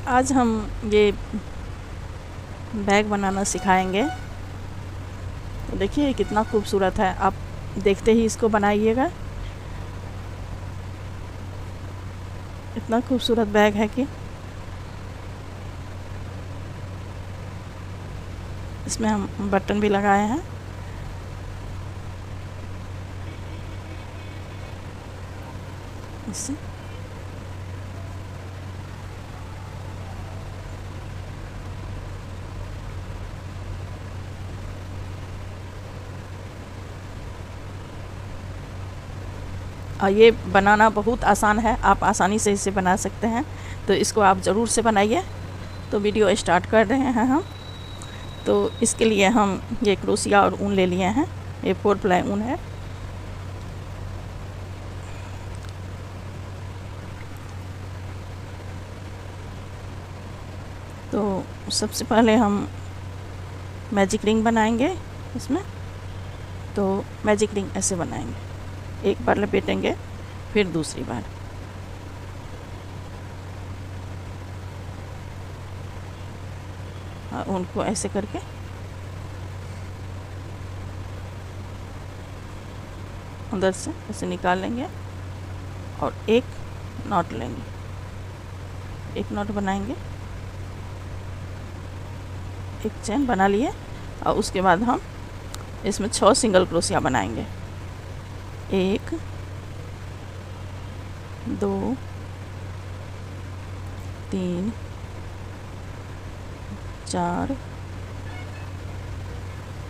आज हम ये बैग बनाना सिखाएंगे। तो देखिए कितना खूबसूरत है, आप देखते ही इसको बनाइएगा। इतना खूबसूरत बैग है कि इसमें हम बटन भी लगाए हैं। इससे और ये बनाना बहुत आसान है, आप आसानी से इसे बना सकते हैं। तो इसको आप ज़रूर से बनाइए। तो वीडियो स्टार्ट कर रहे हैं हम। तो इसके लिए हम ये क्रोशिया और ऊन ले लिए हैं। ये 4 प्लाई ऊन है। तो सबसे पहले हम मैजिक रिंग बनाएंगे इसमें। तो मैजिक रिंग ऐसे बनाएंगे, एक बार लपेटेंगे फिर दूसरी बार। उनको ऐसे करके अंदर से ऐसे निकाल लेंगे और एक नॉट लेंगे, एक नॉट बनाएंगे, एक चेन बना लिए। और उसके बाद हम इसमें 6 सिंगल क्रोशिया बनाएंगे। 1 2 3 4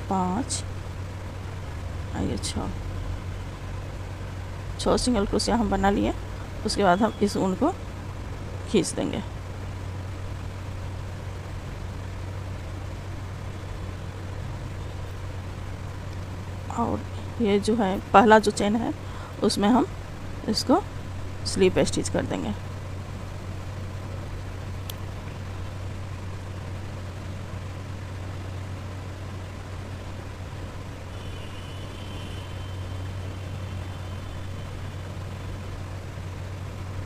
5 ये 6 सिंगल क्रोशिया हम बना लिए। उसके बाद हम इस ऊन को खींच देंगे। और ये जो है पहला जो चेन है उसमें हम इसको स्लीप स्टिच कर देंगे।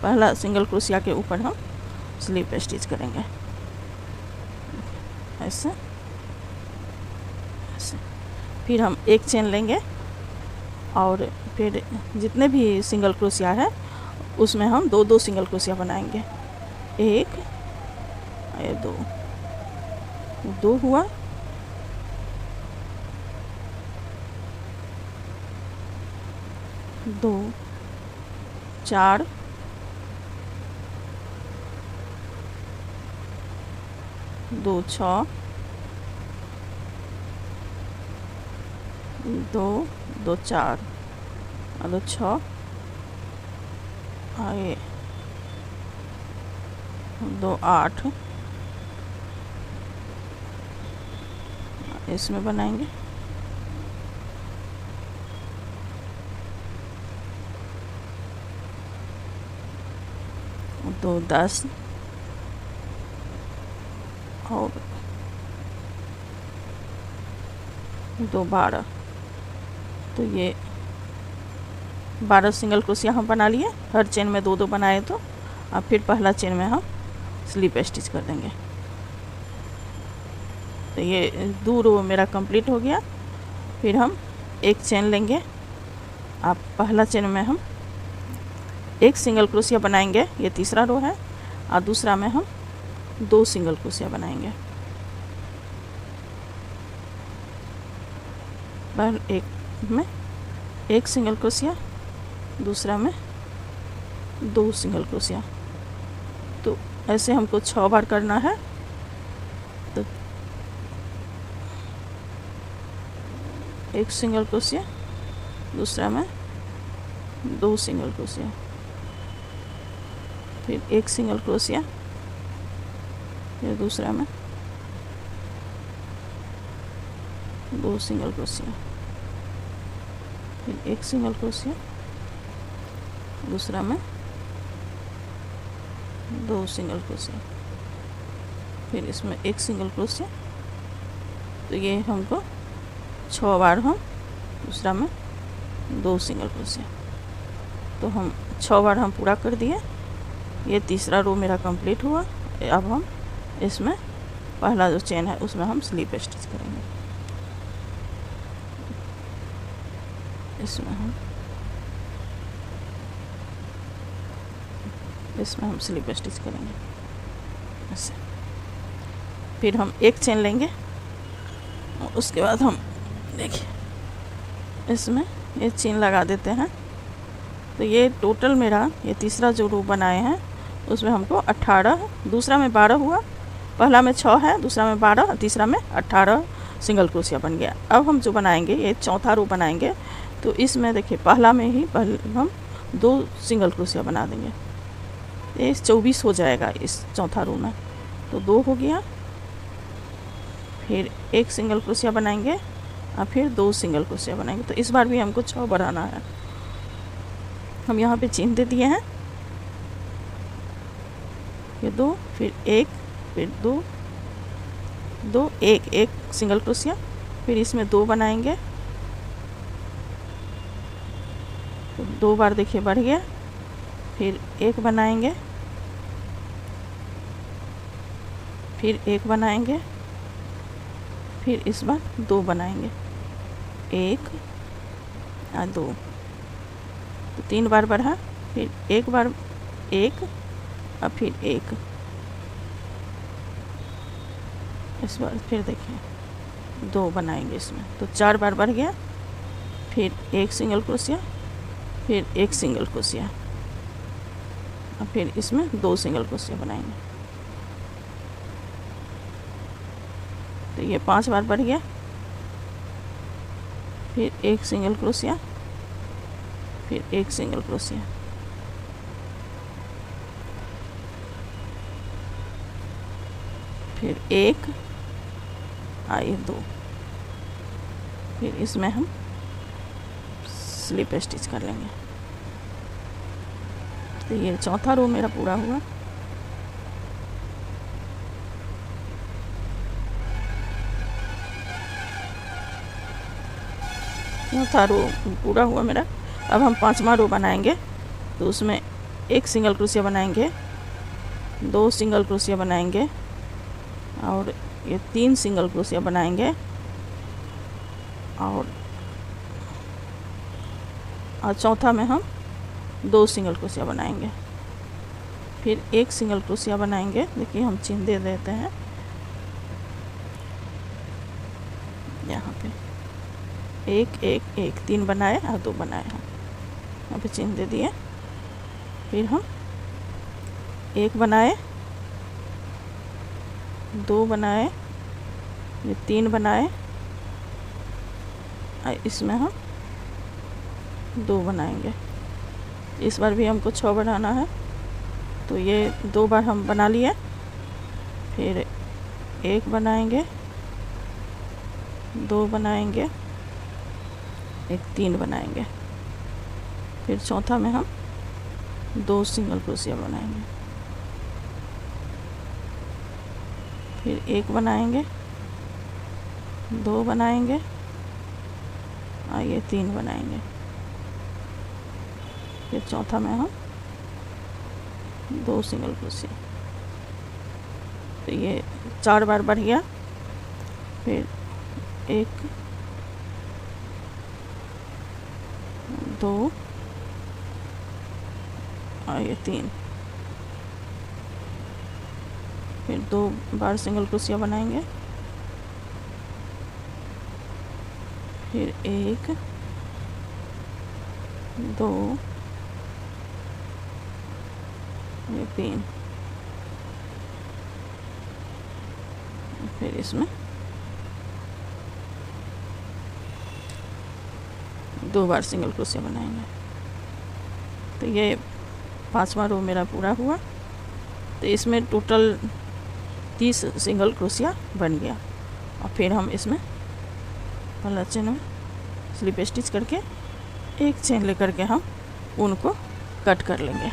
पहला सिंगल क्रोशिया के ऊपर हम स्लीप स्टिच करेंगे ऐसे ऐसे। फिर हम एक चेन लेंगे और फिर जितने भी सिंगल क्रोशिया है उसमें हम 2 सिंगल क्रोशिया बनाएंगे। 1 ये 2 हुआ। दो 4 2 6 2 2 4 और 2 6 और ये 2 8 इसमें बनाएंगे। 2 10 और 2 12। तो ये 12 सिंगल क्रोशिया हम बना लिए। हर चेन में 2 बनाए। तो अब फिर पहला चेन में हम स्लिप स्टिच कर देंगे। तो ये 2 रो मेरा कंप्लीट हो गया। फिर हम एक चेन लेंगे। अब पहला चेन में हम एक सिंगल क्रोशिया बनाएंगे, ये तीसरा रो है। और दूसरा में हम 2 सिंगल क्रोशिया बनाएंगे। पहले एक में एक सिंगल क्रोशिया, दूसरा में 2 सिंगल क्रोशिया। तो ऐसे हमको 6 बार करना है। तो एक सिंगल क्रोशिया, दूसरा में 2 सिंगल क्रोशिया, फिर एक सिंगल क्रोशिया, फिर दूसरा में 2 सिंगल क्रोशिया, फिर एक सिंगल क्रोशिया, दूसरा में 2 सिंगल क्रोशिया, फिर इसमें एक सिंगल क्रोशिया। तो ये हमको 6 बार हम दूसरा में 2 सिंगल क्रोशिया। तो हम 6 बार हम पूरा कर दिए। ये तीसरा रो मेरा कंप्लीट हुआ। अब हम इसमें पहला जो चेन है उसमें हम स्लिप स्टिच करेंगे। इसमें हम स्लिप स्टिच करेंगे ऐसे। फिर हम एक चेन लेंगे और उसके बाद हम देखिए इसमें ये चेन लगा देते हैं। तो ये टोटल मेरा ये तीसरा जो रो बनाए हैं उसमें हमको 18, दूसरा में 12 हुआ, पहला में 6 है, दूसरा में 12, तीसरा में 18 सिंगल क्रोशिया बन गया। अब हम जो बनाएंगे ये चौथा रो बनाएंगे। तो इसमें देखिए पहला में ही पहले हम 2 सिंगल क्रोशिया बना देंगे। ये 24 हो जाएगा इस चौथा रो में। तो 2 हो गया, फिर 1 सिंगल क्रोशिया बनाएंगे और फिर 2 सिंगल क्रोशिया बनाएंगे। तो इस बार भी हमको 6 बढ़ाना है। हम यहाँ पे चिन्ह दे दिए हैं, ये 2, फिर 1, फिर 2, 2, 1, 1 सिंगल क्रोशिया, फिर इसमें 2 बनाएंगे। तो 2 बार देखिए बढ़ गया, फिर 1 बनाएंगे, फिर 1 बनाएंगे, फिर इस बार 2 बनाएंगे, 1 और 2। तो 3 बार बढ़ा, फिर 1 बार 1 और फिर 1। इस बार फिर देखिए 2 बनाएंगे इसमें। तो 4 बार बढ़ गया, फिर 1 सिंगल क्रोशिया, फिर 1 सिंगल क्रोशिया और फिर इसमें 2 सिंगल क्रोशिया बनाएंगे। तो ये 5 बार बढ़ गया, फिर 1 सिंगल क्रोशिया, फिर 1 सिंगल क्रोशिया, फिर 1 और 2, फिर इसमें हम स्लिप स्टिच कर लेंगे। तो ये चौथा रो मेरा पूरा हुआ। चौथा रो पूरा हुआ मेरा। अब हम 5वां रो बनाएंगे। तो उसमें 1 सिंगल क्रोशिया बनाएंगे, 2 सिंगल क्रोशिया बनाएंगे और ये 3 सिंगल क्रोशिया बनाएंगे और चौथा में हम 2 सिंगल क्रोशिया बनाएंगे, फिर 1 सिंगल क्रोशिया बनाएंगे। देखिए हम चिन्ह दे देते हैं यहाँ पे, 1 1 1 3 बनाए और 2 बनाए हैं, यहाँ पे चिन्ह दे दिए। फिर हम 1 बनाए, 2 बनाए, ये 3 बनाए और इसमें हम 2 बनाएंगे। इस बार भी हमको 6 बनाना है। तो ये 2 बार हम बना लिए, फिर 1 बनाएंगे, 2 बनाएंगे, 1 3 बनाएंगे, फिर चौथा में हम 2 सिंगल क्रोशिया बनाएंगे, फिर 1 बनाएंगे, 2 बनाएंगे और ये 3 बनाएंगे, फिर चौथा में हम 2 सिंगल क्रोशिया। तो ये 4 बार बढ़ गया, फिर 1 2 और ये 3, फिर 2 बार सिंगल क्रोशिया बनाएंगे, फिर 1 2 ये 3, फिर इसमें 2 बार सिंगल क्रोशिया बनाएंगे। तो ये 5वां रो मेरा पूरा हुआ। तो इसमें टोटल 30 सिंगल क्रोशिया बन गया। और फिर हम इसमें पहला चेन में स्लिप स्टिच करके 1 चेन लेकर के हम उनको कट कर लेंगे।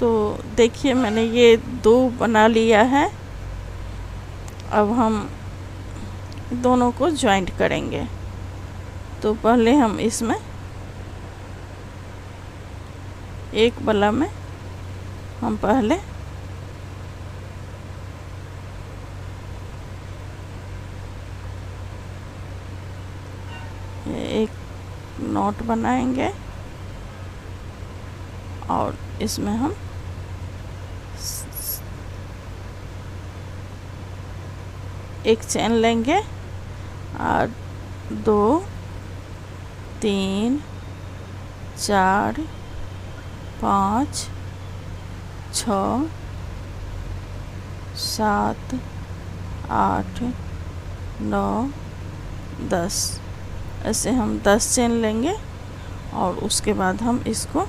तो देखिए मैंने ये 2 बना लिया है। अब हम दोनों को जॉइंट करेंगे। तो पहले हम इसमें एक बल्ला में हम पहले एक नॉट बनाएंगे और इसमें हम एक चेन लेंगे और 2 3 4 5 6 7 8 9 10 ऐसे हम 10 चेन लेंगे और उसके बाद हम इसको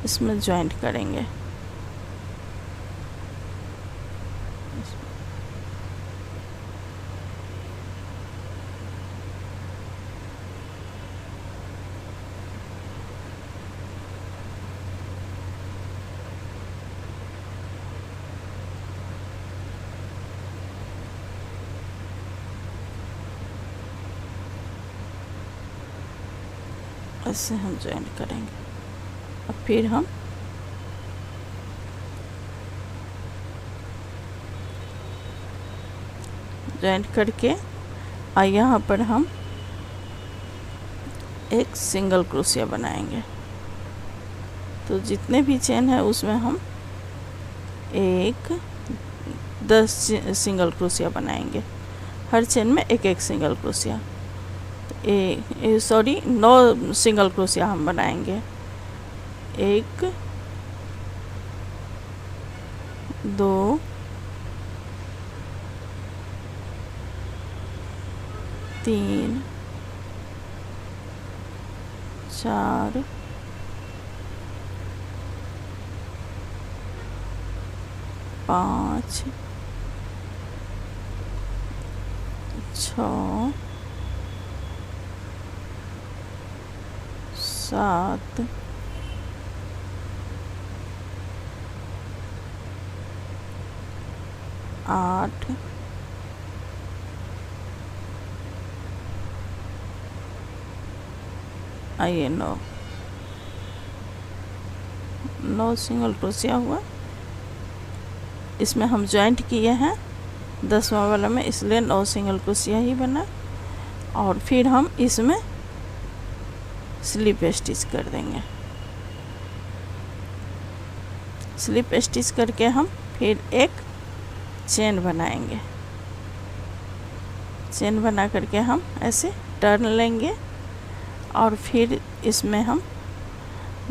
इसमें जॉइंट करेंगे। ऐसे हम जॉइंट करेंगे। अब फिर हम जॉइंट करके और यहाँ पर हम एक सिंगल क्रोशिया बनाएंगे। तो जितने भी चेन है उसमें हम 10 सिंगल क्रोशिया बनाएंगे। हर चेन में एक सिंगल क्रोशिया। 9 सिंगल क्रोशिया हम बनाएंगे। 1 2 3 4 5 6 7 8 आइए 9 सिंगल क्रोशिया हुआ। इसमें हम जॉइंट किए हैं 10वां वाला में, इसलिए 9 सिंगल क्रोशिया ही बना। और फिर हम इसमें स्लिप स्टिच कर देंगे। स्लिप स्टिच करके हम फिर एक चेन बनाएंगे। चेन बना करके हम ऐसे टर्न लेंगे और फिर इसमें हम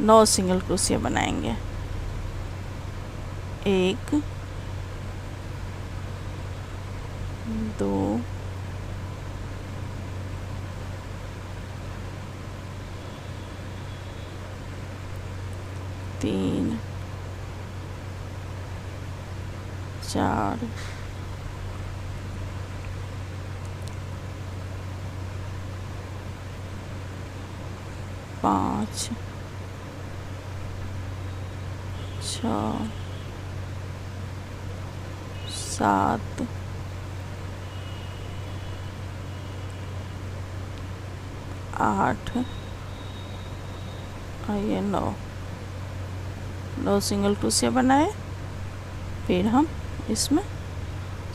9 सिंगल क्रोशिया बनाएंगे। 1 2 3 4 5 6 7 8 ये 9 सिंगल क्रोशिया बनाए। फिर हम इसमें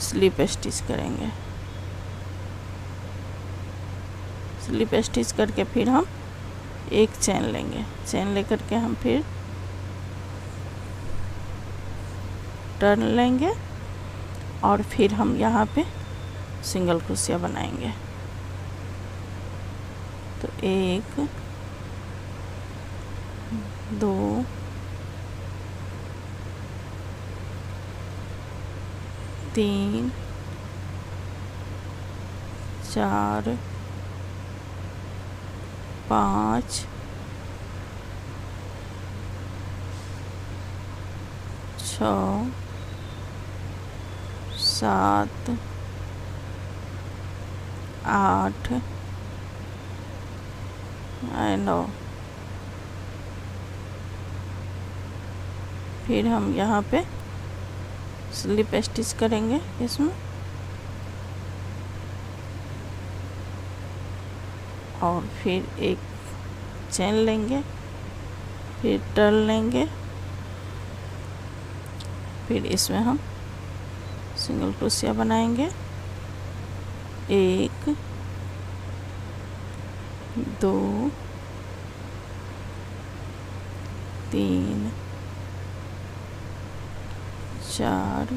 स्लिप स्टिच करेंगे। स्लिप स्टिच करके फिर हम एक चेन लेंगे। चेन लेकर के हम फिर टर्न लेंगे और फिर हम यहाँ पे सिंगल क्रोशिया बनाएंगे। तो 1 2 3 4 5 6 7 8 9 फिर हम यहाँ पे स्लिप स्टिच करेंगे इसमें, और फिर एक चेन लेंगे, फिर टर्न लेंगे, फिर इसमें हम सिंगल क्रोशिया बनाएंगे। 1 2 3 4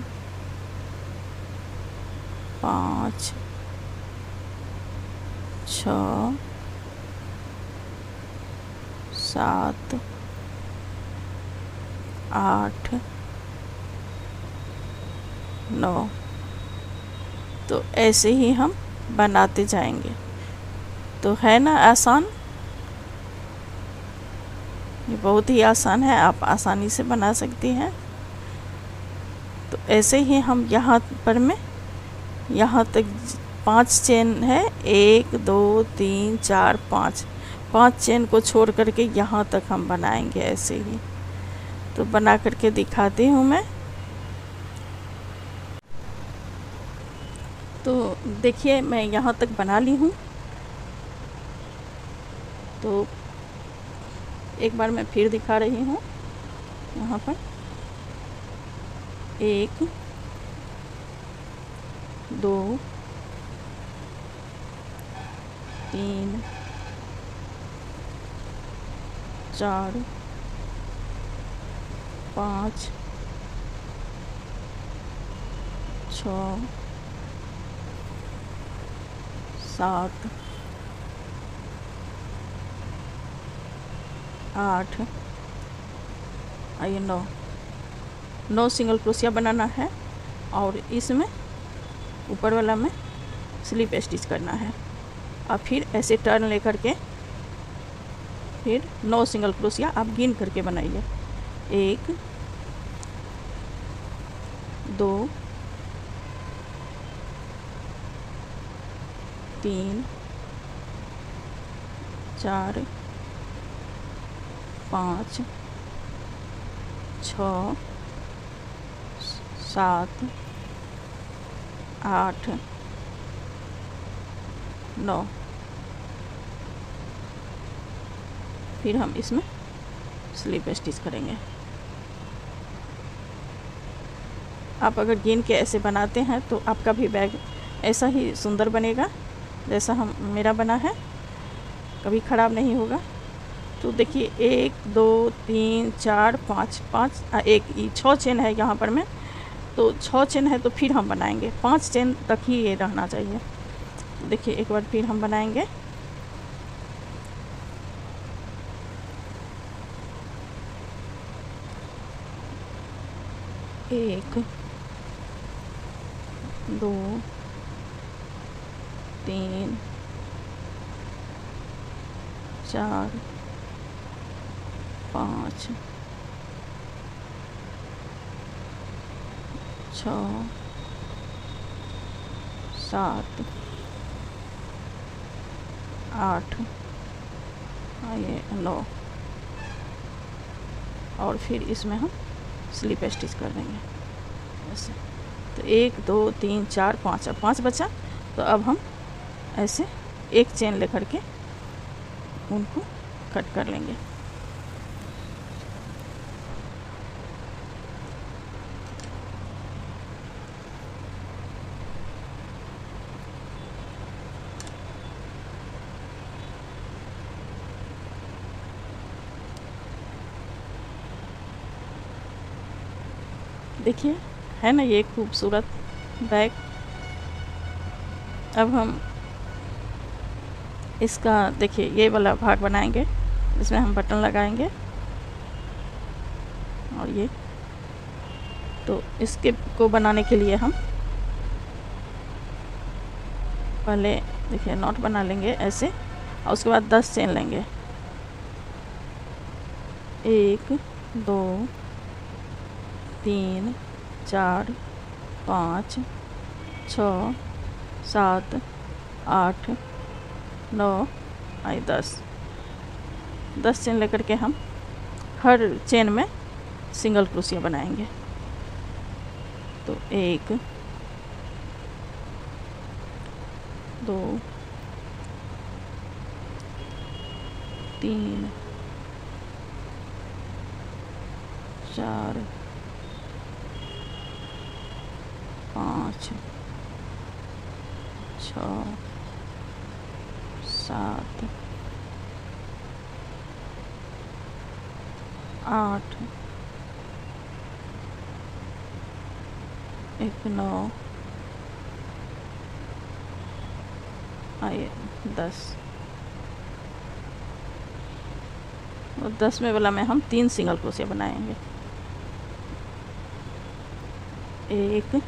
5 6 7 8 9। तो ऐसे ही हम बनाते जाएंगे। तो है ना आसान, ये बहुत ही आसान है, आप आसानी से बना सकती हैं। तो ऐसे ही हम यहाँ पर में यहाँ तक 5 चेन है, 1 2 3 4 5 चेन को छोड़ करके यहाँ तक हम बनाएंगे ऐसे ही। तो बना करके दिखाती हूँ मैं। तो देखिए मैं यहाँ तक बना ली हूँ। तो एक बार मैं फिर दिखा रही हूँ। यहाँ पर 1 2 3 4 5 6 7 8 आइए 9 सिंगल क्रोशिया बनाना है, और इसमें ऊपर वाला में स्लिप स्टिच करना है। और फिर ऐसे टर्न लेकर के फिर 9 सिंगल क्रोशिया आप गिन करके बनाइए। 1 2 3 4 5 6 7 8 9। फिर हम इसमें स्लिप स्टिच करेंगे। आप अगर गिन के ऐसे बनाते हैं तो आपका भी बैग ऐसा ही सुंदर बनेगा जैसा मेरा बना है, कभी ख़राब नहीं होगा। तो देखिए 1 2 3 4 5 6 चेन है यहाँ पर में, तो 6 चेन है तो फिर हम बनाएंगे 5 चेन तक ही ये रहना चाहिए। तो देखिए एक बार फिर हम बनाएंगे। एक 2 3 4 5 6 7 8 ये 9, और फिर इसमें हम स्लिप स्टिच कर देंगे ऐसे। तो 1 2 3 4 5 अब 5 बचा, तो अब हम ऐसे एक चेन लेकर के उनको कट कर लेंगे। देखिए है ना ये खूबसूरत बैग। अब हम इसका देखिए ये वाला भाग बनाएंगे, इसमें हम बटन लगाएंगे, और ये तो इसके को बनाने के लिए हम पहले देखिए नॉट बना लेंगे ऐसे, और उसके बाद 10 चेन लेंगे। 1 2 3 4 5 6 7 8 9 10 चेन लेकर के हम हर चेन में सिंगल क्रोशिया बनाएंगे। तो 1 2 3 4 5 6 7 8 1 9 आइए 10। और 10वें वाला में हम 3 सिंगल क्रोशिया बनाएंगे। 1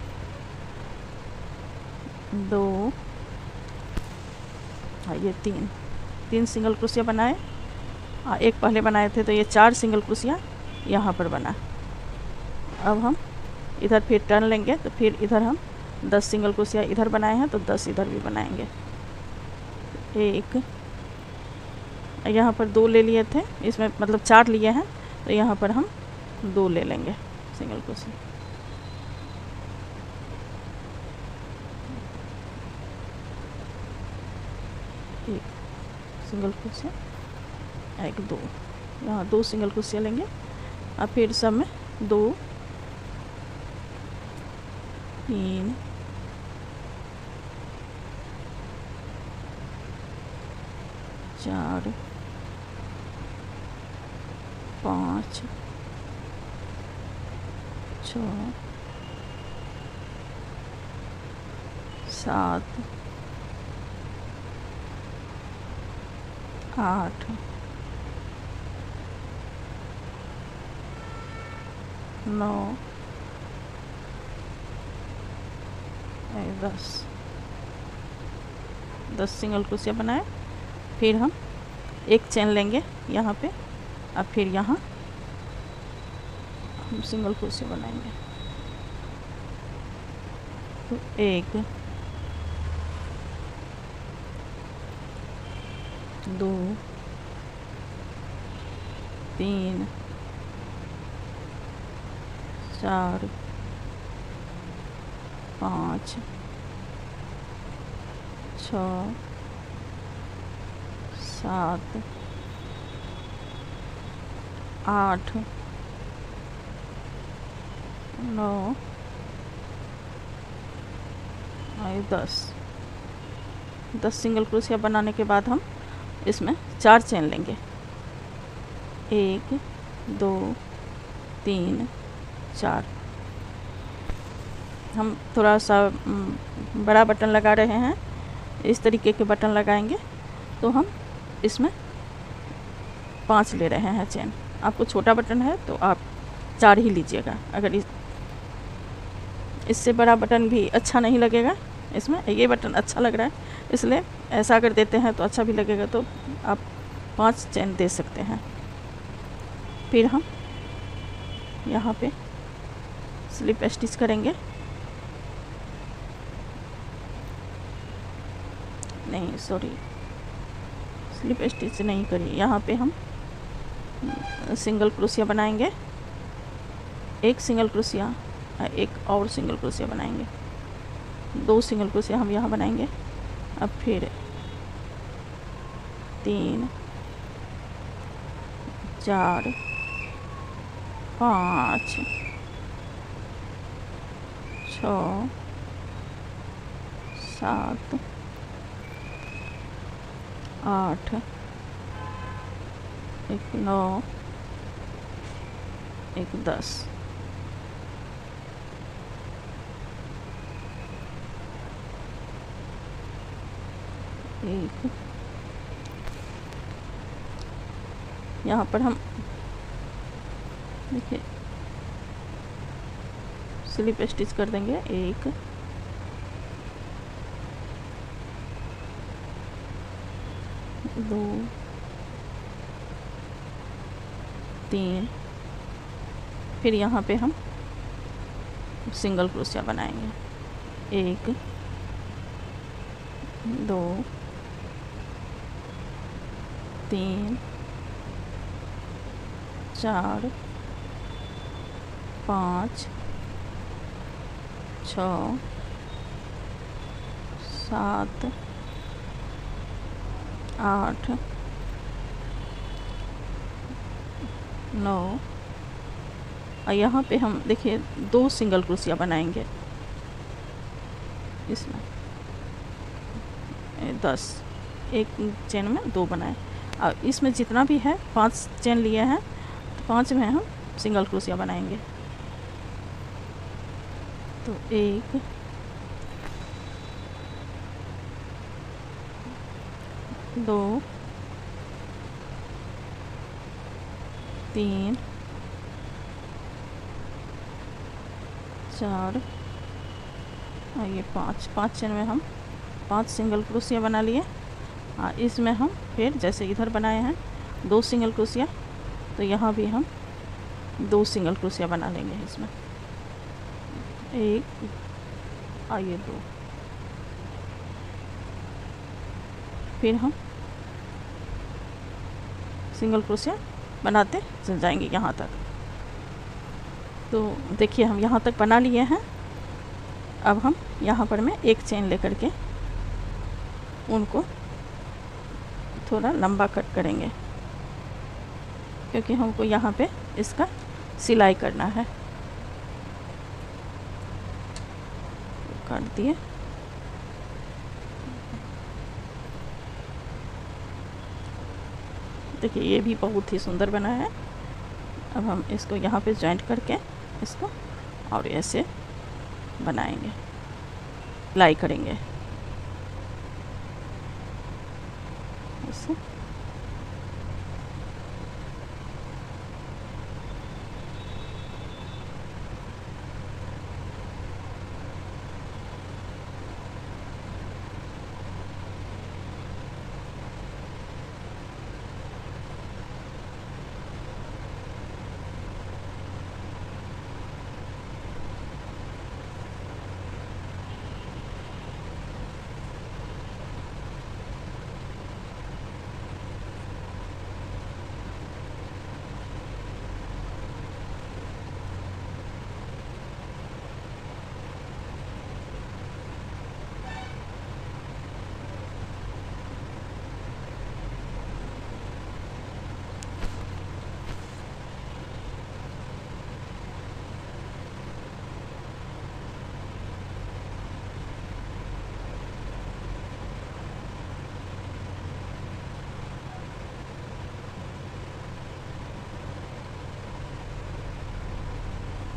2 ये 3 सिंगल क्रोशिया बनाए। एक पहले बनाए थे तो ये 4 सिंगल क्रोशिया यहाँ पर बना। अब हम इधर फिर टर्न लेंगे तो फिर इधर हम 10 सिंगल क्रोशिया इधर बनाए हैं तो 10 इधर भी बनाएंगे। 1 यहाँ पर 2 ले लिए थे, इसमें मतलब 4 लिए हैं तो यहाँ पर हम 2 ले लेंगे सिंगल क्रोशिया। एक सिंगल क्रोशिया, 1 2, यहाँ 2 सिंगल क्रोशिया लेंगे। अब फिर सब में 2 3 4 5 6 7 8 9 10 सिंगल क्रोशिया बनाए। फिर हम एक चेन लेंगे यहाँ पे। अब फिर यहाँ हम सिंगल क्रोशिया बनाएंगे। तो 1 2 3 4 5 6 7 8 9 10 सिंगल क्रोशिया बनाने के बाद हम इसमें 4 चेन लेंगे। 1 2 3 4। हम थोड़ा सा बड़ा बटन लगा रहे हैं, इस तरीके के बटन लगाएंगे तो हम इसमें 5 ले रहे हैं चेन। आपको छोटा बटन है तो आप 4 ही लीजिएगा। अगर इससे बड़ा बटन भी अच्छा नहीं लगेगा, इसमें ये बटन अच्छा लग रहा है इसलिए ऐसा अगर देते हैं तो अच्छा भी लगेगा, तो आप 5 चेन दे सकते हैं। फिर हम यहाँ पे स्लिप स्टिच करेंगे। नहीं सॉरी, स्लिप स्टिच नहीं करिए। यहाँ पे हम सिंगल क्रोशिया बनाएंगे, एक सिंगल क्रोशिया, एक और सिंगल क्रोशिया बनाएंगे। 2 सिंगल क्रोशिया हम यहाँ बनाएंगे। अब फिर 3 4 5 6 7 8 1 9 1 10। एक यहाँ पर हम देखिए स्लिप स्टिच कर देंगे। 1 2 3। फिर यहाँ पे हम सिंगल क्रोशिया बनाएंगे। 1 2 3 4 5 6 7 8 9 और यहाँ पे हम देखिए 2 सिंगल क्रोशिया बनाएंगे इसमें 10, एक चेन में 2 बनाए। और इसमें जितना भी है 5 चेन लिए हैं तो 5 में हम सिंगल क्रोशिया बनाएंगे। तो 1 2 3 4 और ये 5 चेन में हम 5 सिंगल क्रोशिया बना लिए। इसमें हम फिर जैसे इधर बनाए हैं 2 सिंगल क्रोशिया, तो यहाँ भी हम 2 सिंगल क्रोशिया बना लेंगे इसमें। 1 और ये 2, फिर हम सिंगल क्रोशिया बनाते चल जाएंगे यहाँ तक। तो देखिए हम यहाँ तक बना लिए हैं। अब हम यहाँ पर मैं एक चेन लेकर के उनको थोड़ा लंबा कट करेंगे, क्योंकि हमको यहाँ पे इसका सिलाई करना है। काट दिए। देखिए ये भी बहुत ही सुंदर बना है। अब हम इसको यहाँ पे जॉइंट करके इसको और ऐसे बनाएंगे, सिलाई करेंगे ऐसे।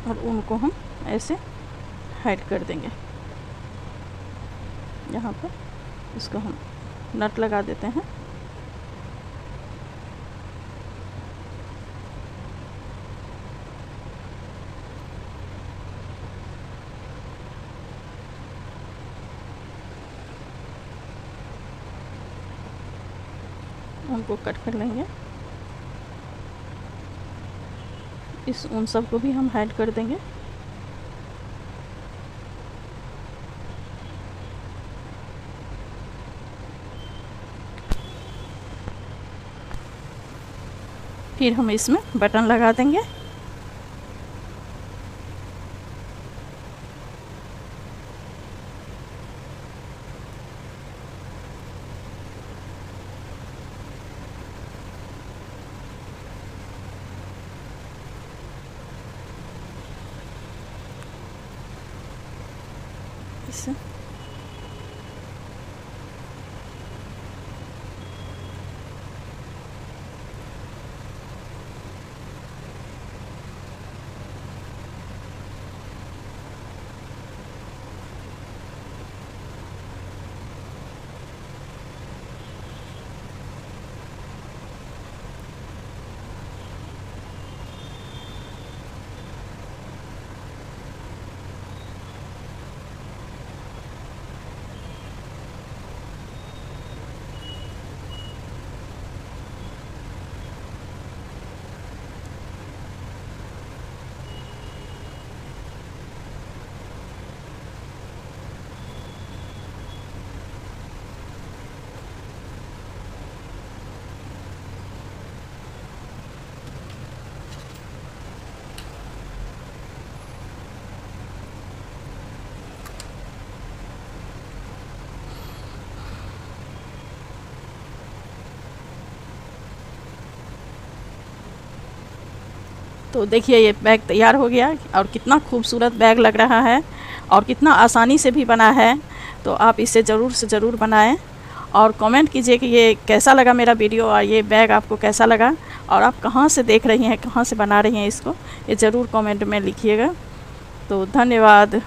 और उनको हम ऐसे हाइड कर देंगे। यहाँ पर इसको हम नट लगा देते हैं। उनको कट कर लेंगे। उन सब को भी हम हाइड कर देंगे। फिर हम इसमें बटन लगा देंगे। इसे तो देखिए ये बैग तैयार हो गया और कितना खूबसूरत बैग लग रहा है और कितना आसानी से भी बना है। तो आप इसे ज़रूर से ज़रूर बनाएं और कमेंट कीजिए कि ये कैसा लगा मेरा वीडियो और ये बैग आपको कैसा लगा और आप कहाँ से देख रही हैं, कहाँ से बना रही हैं इसको, ये ज़रूर कमेंट में लिखिएगा। तो धन्यवाद।